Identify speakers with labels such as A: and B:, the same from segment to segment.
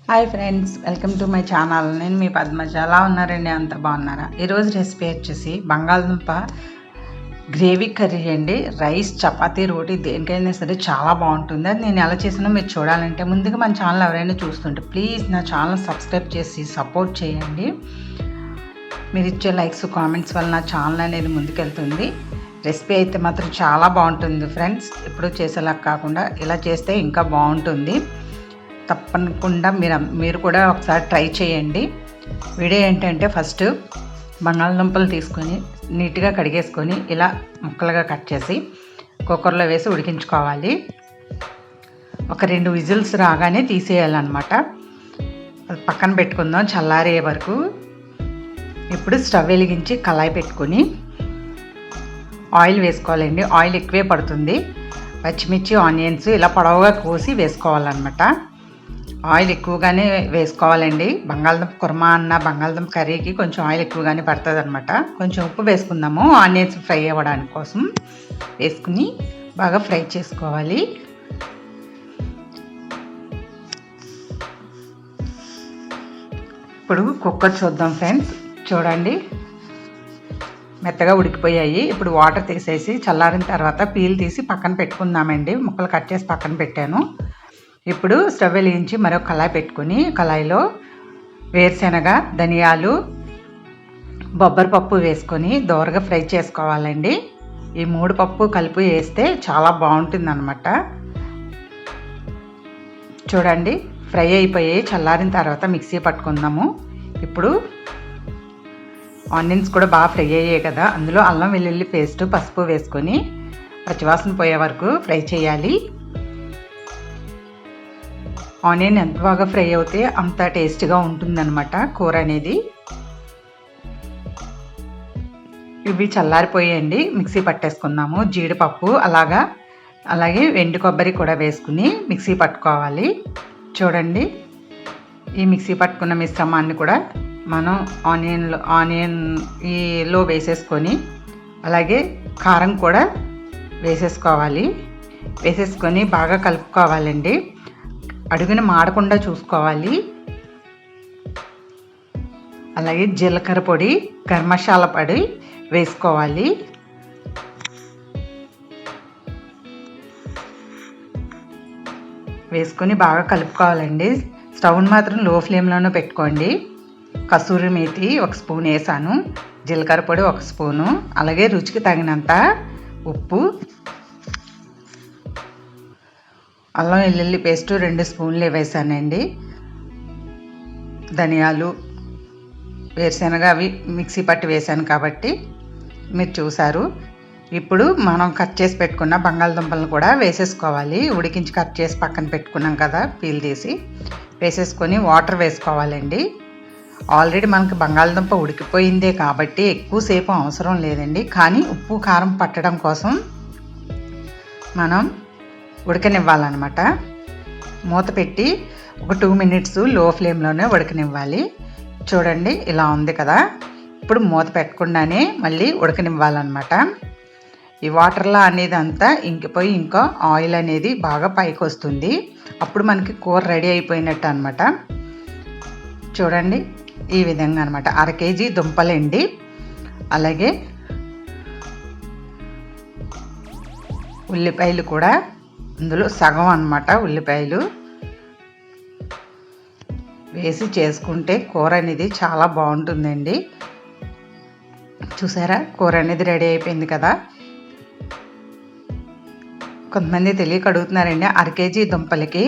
A: Hi friends, welcome to my channel. నేను మీ పద్మజ. ఎలా ఉన్నారండి? అంత బాగున్నారా? ఈరోజు రెసిపీ వచ్చేసి బంగాళదుంప గ్రేవీ కర్రీ అండి. రైస్, చపాతీ, రోటీ దేనికైనా సరే చాలా బాగుంటుంది. అది నేను ఎలా చేసినా మీరు చూడాలంటే ముందుగా మన ఛానల్ ఎవరైనా చూస్తుంటే ప్లీజ్ నా ఛానల్ సబ్స్క్రైబ్ చేసి సపోర్ట్ చేయండి. మీరు ఇచ్చే లైక్స్, కామెంట్స్ వల్ల నా ఛానల్ అనేది ముందుకెళ్తుంది. రెసిపీ అయితే మాత్రం చాలా బాగుంటుంది ఫ్రెండ్స్. ఎప్పుడు చేసేలా కాకుండా ఇలా చేస్తే ఇంకా బాగుంటుంది. తప్పకుండా మీరు కూడా ఒకసారి ట్రై చేయండి. వీడియో ఏంటంటే ఫస్ట్ బంగాళదుంపలు తీసుకొని నీట్గా కడిగేసుకొని ఇలా ముక్కలుగా కట్ చేసి కుక్కర్లో వేసి ఉడికించుకోవాలి. ఒక 2 విజిల్స్ రాగానే తీసేయాలన్నమాట. అది పక్కన పెట్టుకుందాం చల్లారే వరకు. ఇప్పుడు స్టవ్ వెలిగించి కళాయి పెట్టుకొని ఆయిల్ వేసుకోవాలండి. ఆయిల్ ఎక్కువే పడుతుంది. పచ్చిమిర్చి, ఆనియన్స్ ఇలా పొడవుగా కోసి వేసుకోవాలన్నమాట. ఆయిల్ ఎక్కువగానే వేసుకోవాలండి. బంగాళదుంప కుర్మా అన్న బంగాళదుంప కర్రీకి కొంచెం ఆయిల్ ఎక్కువగానే పడుతుంది అనమాట. కొంచెం ఉప్పు వేసుకుందాము ఆనియన్స్ ఫ్రై అవ్వడానికి కోసం. వేసుకుని బాగా ఫ్రై చేసుకోవాలి. ఇప్పుడు కుక్కర్ చూద్దాం ఫ్రెండ్స్. చూడండి, మెత్తగా ఉడికిపోయాయి. ఇప్పుడు వాటర్ తీసేసి చల్లారిన తర్వాత పీల్ తీసి పక్కన పెట్టుకుందామండి. ముక్కలు కట్ చేసి పక్కన పెట్టాను. ఇప్పుడు స్టవ్ వెలిగించి మరొక కళాయి పెట్టుకొని కళాయిలో వేరుశనగ, ధనియాలు, బొబ్బరి పప్పు వేసుకొని దోరగా ఫ్రై చేసుకోవాలండి. ఈ 3 పప్పు కలిపి వేస్తే చాలా బాగుంటుంది అన్నమాట. చూడండి, ఫ్రై అయిపోయి చల్లారిన తర్వాత మిక్సీ పట్టుకుందాము. ఇప్పుడు ఆనియన్స్ కూడా బాగా ఫ్రై అయ్యాయి కదా, అందులో అల్లం వెల్లుల్లి పేస్ట్, పసుపు వేసుకొని పచ్చివాసన పోయే వరకు ఫ్రై చేయాలి. ఆనియన్ ఎంత బాగా ఫ్రై అవుతే అంత టేస్ట్గా ఉంటుందన్నమాట కూర అనేది. ఇవి చల్లారిపోయండి. మిక్సీ పట్టేసుకుందాము. జీడిపప్పు అలాగే ఎండు కొబ్బరి కూడా వేసుకుని మిక్సీ పట్టుకోవాలి. చూడండి, ఈ మిక్సీ పట్టుకున్న మిశ్రమాన్ని కూడా మనం ఆనియన్ ఈలో వేసేసుకొని అలాగే కారం కూడా వేసేసుకోవాలి. వేసేసుకొని బాగా కలుపుకోవాలండి. అడుగున మాడకుండా చూసుకోవాలి. అలాగే జీలకర్ర పొడి, గరం మసాలా పొడి వేసుకోవాలి. వేసుకొని బాగా కలుపుకోవాలండి. స్టవ్ని మాత్రం లో ఫ్లేమ్లోనే పెట్టుకోండి. కసూరి మేతి 1 స్పూన్ వేసాను. జీలకర్ర పొడి 1 స్పూను, అలాగే రుచికి తగినంత ఉప్పు, అల్లం వెల్లుల్లి పేస్ట్ 2 స్పూన్లు వేసానండి. ధనియాలు, వేరుశనగ అవి మిక్సీ పట్టి వేసాను కాబట్టి మీరు చూసారు. ఇప్పుడు మనం కట్ చేసి పెట్టుకున్న బంగాళదుంపలను కూడా వేసేసుకోవాలి. ఉడికించి కట్ చేసి పక్కన పెట్టుకున్నాం కదా, పీల్ తీసి వేసేసుకొని వాటర్ వేసుకోవాలండి. ఆల్రెడీ మనకి బంగాళదుంప ఉడికిపోయిందే కాబట్టి ఎక్కువసేపు అవసరం లేదండి. కానీ ఉప్పు, కారం పట్టడం కోసం మనం ఉడకనివ్వాలన్నమాట. మూత పెట్టి ఒక 2 మినిట్స్ లో ఫ్లేమ్లోనే ఉడకనివ్వాలి. చూడండి, ఇలా ఉంది కదా. ఇప్పుడు మూత పెట్టకుండానే మళ్ళీ ఉడకనివ్వాలన్నమాట. ఈ వాటర్లో అనేది అంతా ఇంకిపోయి ఇంకా ఆయిల్ అనేది బాగా పైకి వస్తుంది. అప్పుడు మనకి కూర రెడీ అయిపోయినట్టు అనమాట. చూడండి, ఈ విధంగా అనమాట. 1/2 కేజీ దుంపలండి. అలాగే ఉల్లిపాయలు కూడా అందులో సగం అన్నమాట. ఉల్లిపాయలు వేసి చేసుకుంటే కూర అనేది చాలా బాగుంటుందండి. చూసారా, కూర అనేది రెడీ అయిపోయింది కదా. కొంతమంది తెలియక అడుగుతున్నారండి. 1/2 కేజీ దుంపలకి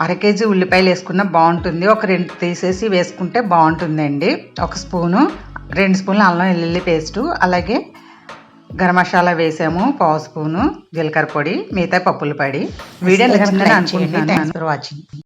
A: 1/2 కేజీ ఉల్లిపాయలు వేసుకున్నా బాగుంటుంది. ఒక 2 తీసేసి వేసుకుంటే బాగుంటుందండి. 1 స్పూను, 2 స్పూన్లు అల్లం వెల్లుల్లి పేస్టు, అలాగే గరం మసాలా వేసాము 1/2 స్పూను, జీలకర్ర పొడి, మిగతా పప్పుల పొడి. వీడియో నచ్చిందని అనుకుంటున్నాను. Thanks for watching.